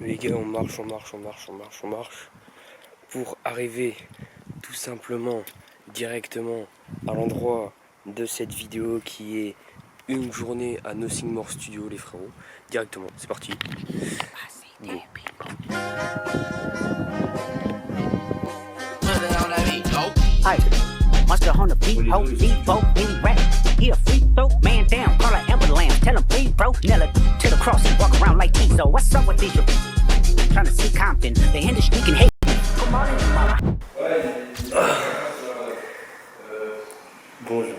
Les gars, on marche pour arriver tout simplement directement à l'endroit de cette vidéo qui est une journée à Nothing More Studio, les frérots. Directement, c'est parti. Go. Hey, Monster on the beat, ho, Devo, any rap. He a free throw, man down, call an ambulance. Tell him please, bro, nail it to the cross and walk around like Tizo. What's up with these? Trying to see Compton, the industry can hate me. Come on in, mama. Bonjour.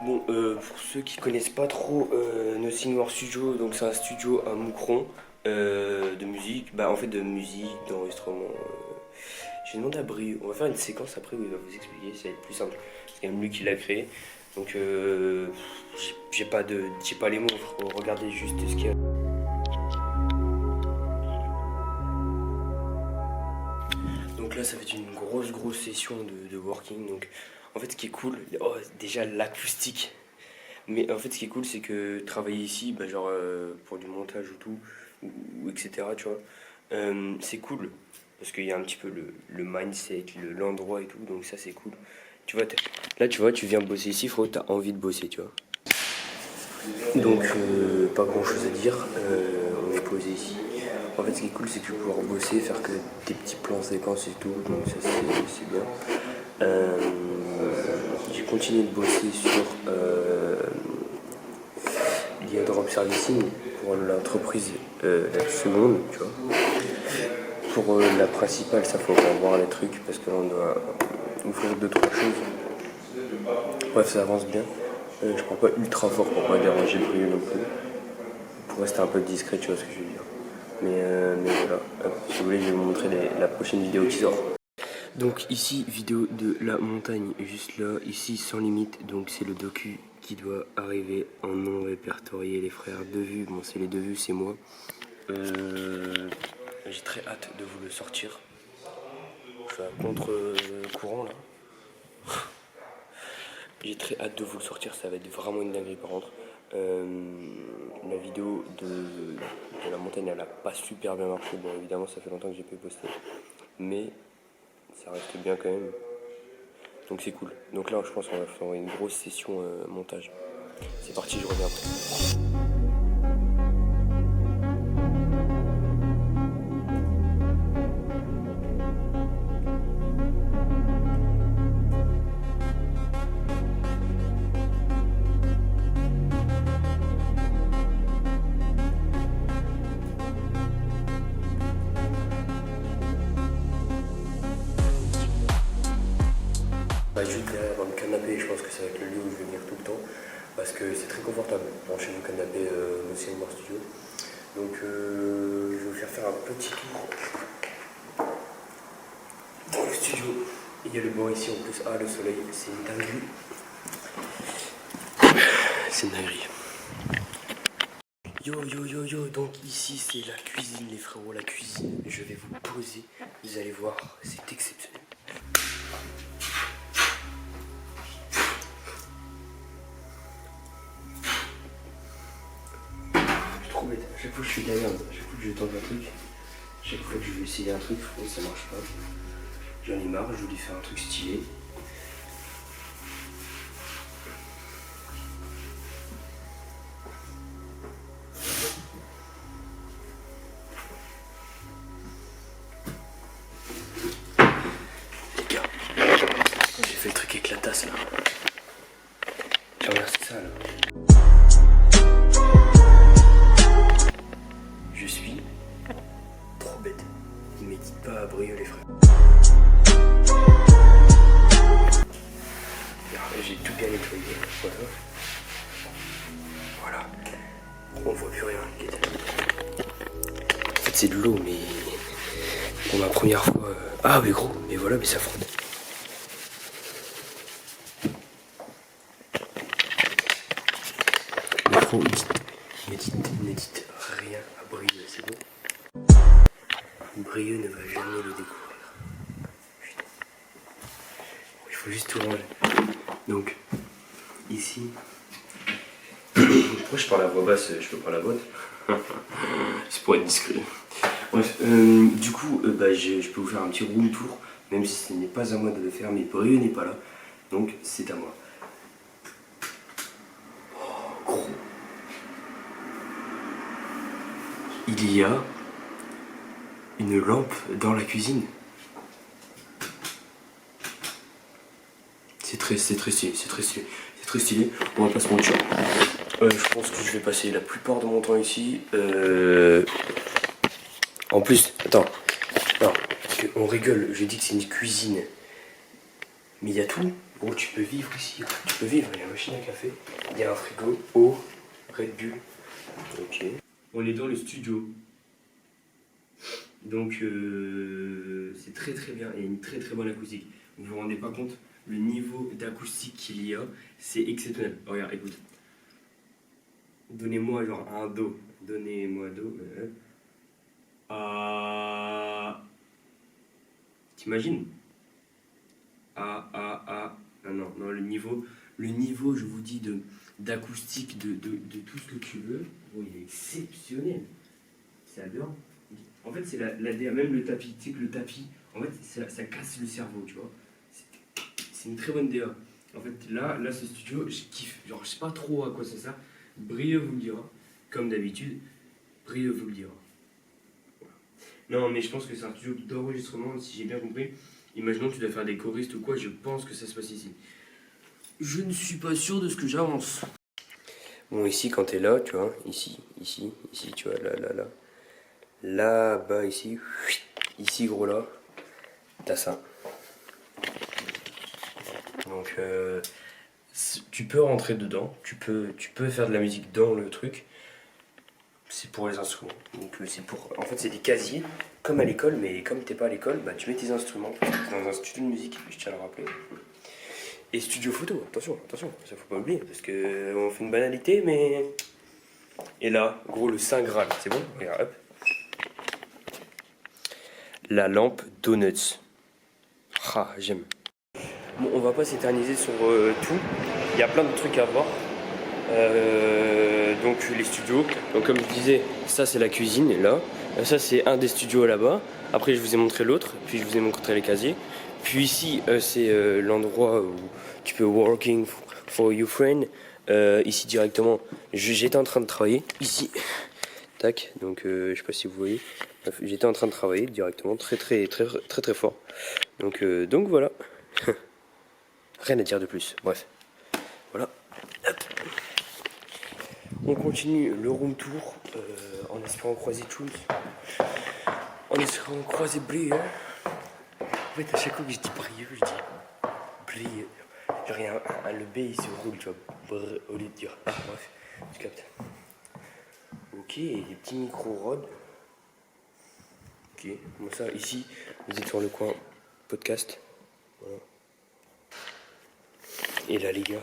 Bon, pour ceux qui connaissent pas trop Nothing More Studio, donc c'est un studio à Moucron de musique, en fait de musique, d'enregistrement. J'ai demandé à Brio, on va faire une séquence après où il va vous expliquer, ça va être plus simple. C'est même lui qui l'a créé, donc j'ai pas les mots, faut regarder juste ce qu'il y a. Donc là ça fait une grosse session de working. Donc en fait ce qui est cool, déjà l'acoustique. Mais en fait ce qui est cool c'est que travailler ici, genre pour du montage ou tout, ou etc. tu vois, c'est cool. Parce qu'il y a un petit peu le mindset, l'endroit et tout, donc ça c'est cool. Tu vois, là tu vois, tu viens bosser ici, frérot, t'as envie de bosser, tu vois. Donc pas grand chose à dire, on est posé ici. En fait ce qui est cool c'est que tu vas pouvoir bosser, faire que des petits plans séquences et tout, donc ça c'est bien. J'ai continué de bosser sur l'airdrop servicing pour l'entreprise la seconde, tu vois. Pour la principale, ça faut revoir les trucs parce que là on doit ouvrir 2-3 choses. Bref, ça avance bien. Je prends pas ultra fort pour pas déranger le Brio non plus. Pour rester un peu discret, tu vois ce que je veux dire. Mais voilà, si vous voulez, je vais vous montrer la prochaine vidéo qui sort. Donc ici, vidéo de la montagne, juste là, ici sans limite. Donc c'est le docu qui doit arriver en non répertorié, les frères. 2 vues, bon c'est les 2 vues, c'est moi. J'ai très hâte de vous le sortir. Je suis à contre-courant là. J'ai très hâte de vous le sortir, ça va être vraiment une dinguerie par contre. La vidéo de la montagne elle a pas super bien marché. Bon évidemment ça fait longtemps que j'ai pu poster. Mais ça reste bien quand même. Donc c'est cool. Donc là je pense qu'on va faire une grosse session montage. C'est parti, je reviens après. Juste derrière dans le canapé, je pense que ça va être le lieu où je vais venir tout le temps parce que c'est très confortable brancher le canapé Nothing More Studio. Donc je vais vous faire un petit tour dans le studio. Il y a le banc ici en plus, le soleil, c'est une dinguerie. C'est une dinguerie. Yo, donc ici c'est la cuisine les frérots, la cuisine. Je vais vous poser, vous allez voir, c'est exceptionnel. À chaque fois que je suis derrière, à chaque fois que je tente un truc, à chaque fois que je vais essayer un truc, ça marche pas. J'en ai marre, je voulais faire un truc stylé. Les gars, j'ai fait le truc avec la tasse là. Regarde, c'est ça là. Je suis trop bête. Ne médite pas à Brio les frères. J'ai tout bien nettoyé. Voilà. On voit plus rien. En fait c'est de l'eau mais pour ma première fois. Ah mais gros, mais voilà, mais ça frotte. Mais gros, n'édite rien à Brio, c'est bon. Brio ne va jamais le découvrir. Putain. Il faut juste tout ranger. Donc, ici. Pourquoi je parle à voix basse, je peux pas la boîte. C'est pour être discret. Bref, du coup, je peux vous faire un petit room tour, même si ce n'est pas à moi de le faire, mais Brieux n'est pas là, donc c'est à moi. Oh, gros. Il y a une lampe dans la cuisine. C'est très stylé, on va pas se mentir. Je pense que je vais passer la plupart de mon temps ici. En plus, attends, non, parce qu'on rigole, je dis que c'est une cuisine. Mais il y a tout. Oh, tu peux vivre ici, tu peux vivre. Il y a une machine à café, il y a un frigo, eau, Red Bull. Ok. On est dans le studio. Donc c'est très bien, il y a une très bonne acoustique. Vous vous rendez pas compte, le niveau d'acoustique qu'il y a, c'est exceptionnel. Oh, regarde, écoute. Donnez-moi genre un do. Donnez-moi do. T'imagines? Non, le niveau, je vous dis, d'acoustique, de tout ce que tu veux, oh, il est exceptionnel. C'est aberrant. En fait, c'est la DA, même le tapis, tu sais que le tapis, en fait, ça casse le cerveau, tu vois. C'est une très bonne DA. En fait, là, ce studio, je kiffe. Genre, je sais pas trop à quoi ça sert. Brieux vous le dira. Comme d'habitude, Brieux vous le dira. Voilà. Non, mais je pense que c'est un studio d'enregistrement, si j'ai bien compris. Imaginons que tu dois faire des choristes ou quoi, je pense que ça se passe ici. Je ne suis pas sûr de ce que j'avance. Bon, ici, quand t'es là, tu vois, ici, tu vois, là. Là-bas, ici, gros, là, t'as ça. Donc, tu peux rentrer dedans, tu peux faire de la musique dans le truc. C'est pour les instruments. Donc, en fait, c'est des casiers, comme à l'école, mais comme t'es pas à l'école, bah, tu mets tes instruments. Dans un studio de musique, je tiens à le rappeler. Et studio photo, attention, ça faut pas oublier, parce que on fait une banalité, mais... Et là, gros, le Saint Graal, c'est bon? Regarde, hop. La lampe Donuts. Ah, j'aime. Bon, on va pas s'éterniser sur tout. Il y a plein de trucs à voir. Donc les studios. Donc comme je disais, ça c'est la cuisine là. Ça c'est un des studios là-bas. Après je vous ai montré l'autre. Puis je vous ai montré les casiers. Puis ici c'est l'endroit où tu peux working for your friend. Ici directement, j'étais en train de travailler. Ici, tac. Donc je sais pas si vous voyez. J'étais en train de travailler directement, très fort. Donc voilà. Rien à dire de plus. Bref. Voilà. Hop. On continue le room tour en espérant croiser Jules. En espérant croiser Brieux. En fait, à chaque fois que je dis Brieux, je dis Brieux. Genre, il y a le B, il se roule, tu vois. Au lieu de dire A. Bref, tu captes. Ok, des petits micro-rods. Ok, bon, ça, ici, vous êtes sur le coin podcast. Voilà. Et là, les gars,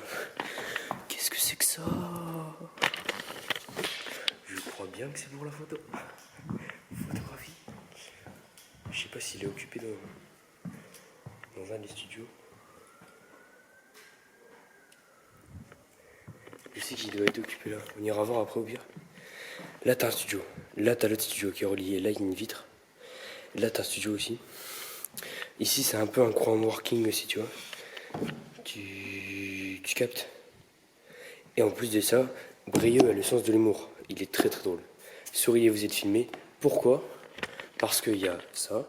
qu'est-ce que c'est que ça? Je crois bien que c'est pour la photo. Photographie. Je sais pas s'il est occupé dans un des studios. Je sais qu'il doit être occupé là. On ira voir après au pire. Là, t'as un studio. Là, t'as l'autre studio qui est relié. Là, il y a une vitre. Là, t'as un studio aussi. Ici, c'est un peu un coin working aussi, tu vois. Tu captes. Et en plus de ça, Brieux a le sens de l'humour. Il est très drôle. Souriez, vous êtes filmé. Pourquoi? Parce qu'il y a ça.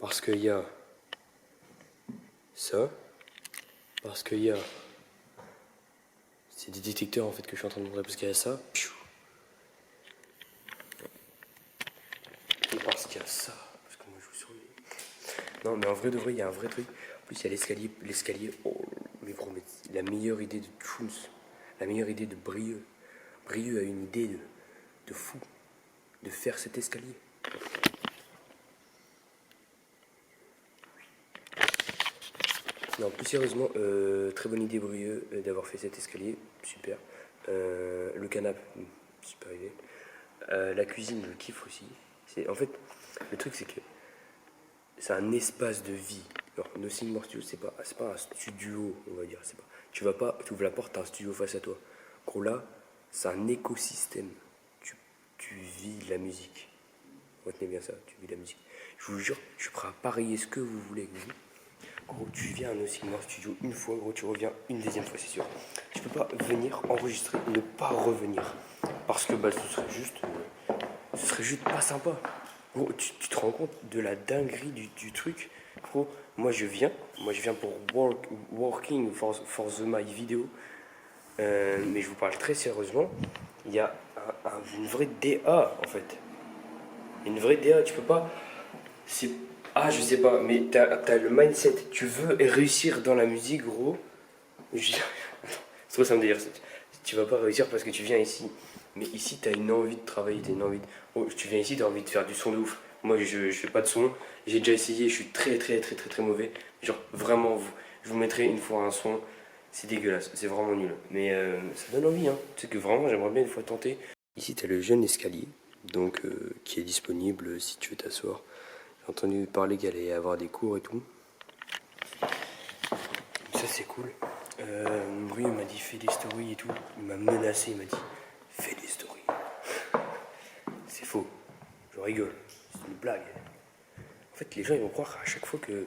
Parce qu'il y a ça. Parce qu'il y a... C'est des détecteurs en fait que je suis en train de montrer. Parce qu'il y a ça. Et parce qu'il y a ça. Parce que moi je vous souris. Non mais en vrai de vrai, il y a un vrai truc. En plus il y a l'escalier. L'escalier. Oh, mais gros, mais la meilleure idée de Toons. La meilleure idée de Brieux. Brieux a une idée de fou. De faire cet escalier. Non, plus sérieusement, très bonne idée Brieux d'avoir fait cet escalier, super. Le canapé, super idée. La cuisine, je kiffe aussi. En fait, le truc c'est que c'est un espace de vie. Alors, Nothing More Studio, c'est pas un studio, on va dire. Tu vas pas, tu ouvres la porte, t'as un studio face à toi. Gros là, c'est un écosystème. Tu vis la musique. Retenez bien ça, tu vis la musique. Je vous jure, je suis prêt à parier ce que vous voulez. Gros, tu viens à No Sigmar Studio une fois, gros, tu reviens une deuxième fois, c'est sûr. Tu peux pas venir enregistrer, ne pas revenir. Parce que bah, ce serait juste pas sympa. Gros, tu te rends compte de la dinguerie du truc. Gros, moi je viens pour working for the my vidéo. Mais je vous parle très sérieusement. Il y a une vraie DA en fait. Une vraie DA, tu peux pas. Je sais pas, mais t'as le mindset. Tu veux réussir dans la musique, gros. C'est trop ça me délire. Tu vas pas réussir parce que tu viens ici. Mais ici, t'as une envie de travailler, t'as une envie de... Oh, tu viens ici, t'as envie de faire du son de ouf. Moi, je fais pas de son. J'ai déjà essayé, je suis très mauvais. Genre, vraiment, je vous mettrai une fois un son. C'est dégueulasse, c'est vraiment nul. Mais ça donne envie, hein. Tu sais que vraiment, j'aimerais bien une fois tenter. Ici, t'as le jeune escalier, donc qui est disponible si tu veux t'asseoir. J'ai entendu parler qu'il allait y avoir des cours et tout. Ça, c'est cool. Bruy m'a dit fais des stories et tout. Il m'a menacé, il m'a dit fais des stories. C'est faux. Je rigole. C'est une blague. En fait, les gens ils vont croire à chaque fois que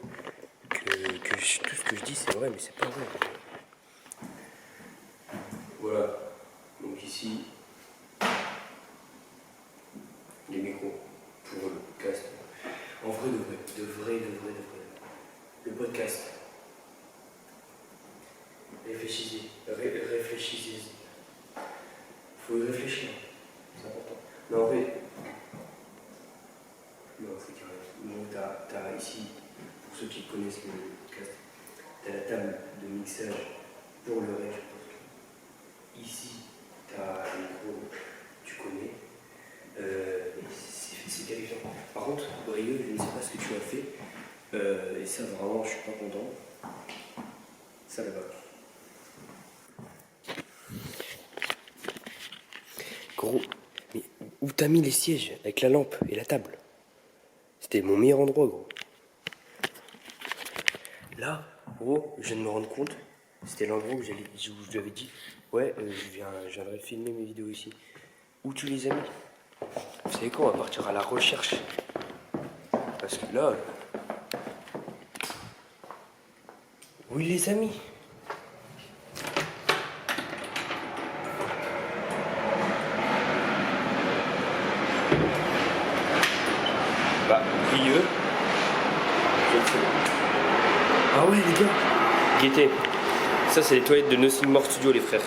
tout ce que je dis c'est vrai, mais c'est pas vrai. Voilà. Donc ici, les micros pour le podcast. En vrai, de vrai. Le podcast. Réfléchissez. Faut y réfléchir. C'est important. Non, en fait. Non, faut qu'il reste. Donc, t'as ici, pour ceux qui connaissent le podcast, t'as la table de mixage pour le reste. Ici, t'as le micro, tu connais. C'est terrifiant. Par contre, Brieux, je ne sais pas ce que tu as fait. Et ça, vraiment, je suis pas content. Ça là-bas. Gros, mais où t'as mis les sièges avec la lampe et la table? C'était mon meilleur endroit, gros. Là, gros, je viens de me rendre compte. C'était l'endroit où je lui avais dit ouais, je viendrai filmer mes vidéos ici. Où tu les as mis? Vous savez quoi, on va partir à la recherche. Parce que là... Où il les a mis? Bah, Rieux. Ah ouais, les gars. Guettez. Ça, c'est les toilettes de No Sigmar Studio, les frères.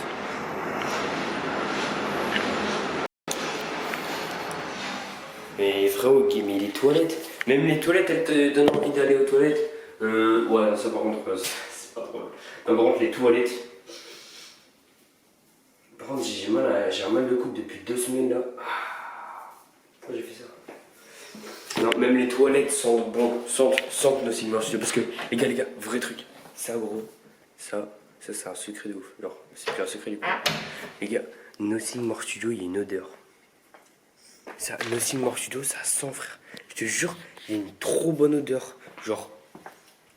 Mais frérot, mais les toilettes, même les toilettes, elles te donnent envie d'aller aux toilettes. Ouais, ça par contre, c'est pas drôle. Non, par contre, les toilettes. Par contre, j'ai un mal de coude depuis 2 semaines là. Pourquoi j'ai fait ça? Non, même les toilettes sentent bon, sentent No Sigmar Studio. Parce que, les gars, vrai truc. Ça, gros, ça c'est un secret de ouf. Genre, c'est plus un secret du coup. Les gars, No Sigmar Studio, il y a une odeur. Ça, No Sigmar Studio, ça sent, frère. Je te jure, il y a une trop bonne odeur. Genre,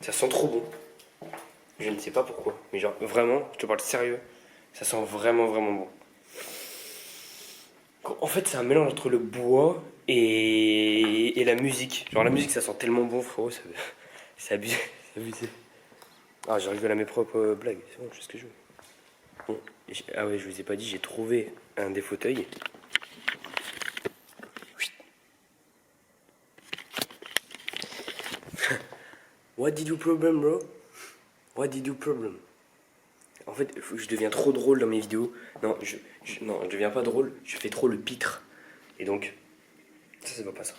ça sent trop bon. Je ne sais pas pourquoi. Mais genre, vraiment, je te parle sérieux. Ça sent vraiment bon. En fait, c'est un mélange entre le bois et la musique. Genre, la musique, ça sent tellement bon, frérot. C'est abusé. Ah, j'arrive à mes propres blagues. C'est bon, je sais ce que je veux. Bon, ah ouais, je vous ai pas dit, j'ai trouvé un des fauteuils. What did you problem, bro? What did you problem? En fait, je deviens trop drôle dans mes vidéos. Non, je deviens pas drôle, je fais trop le pitre. Et donc, ça va pas ça.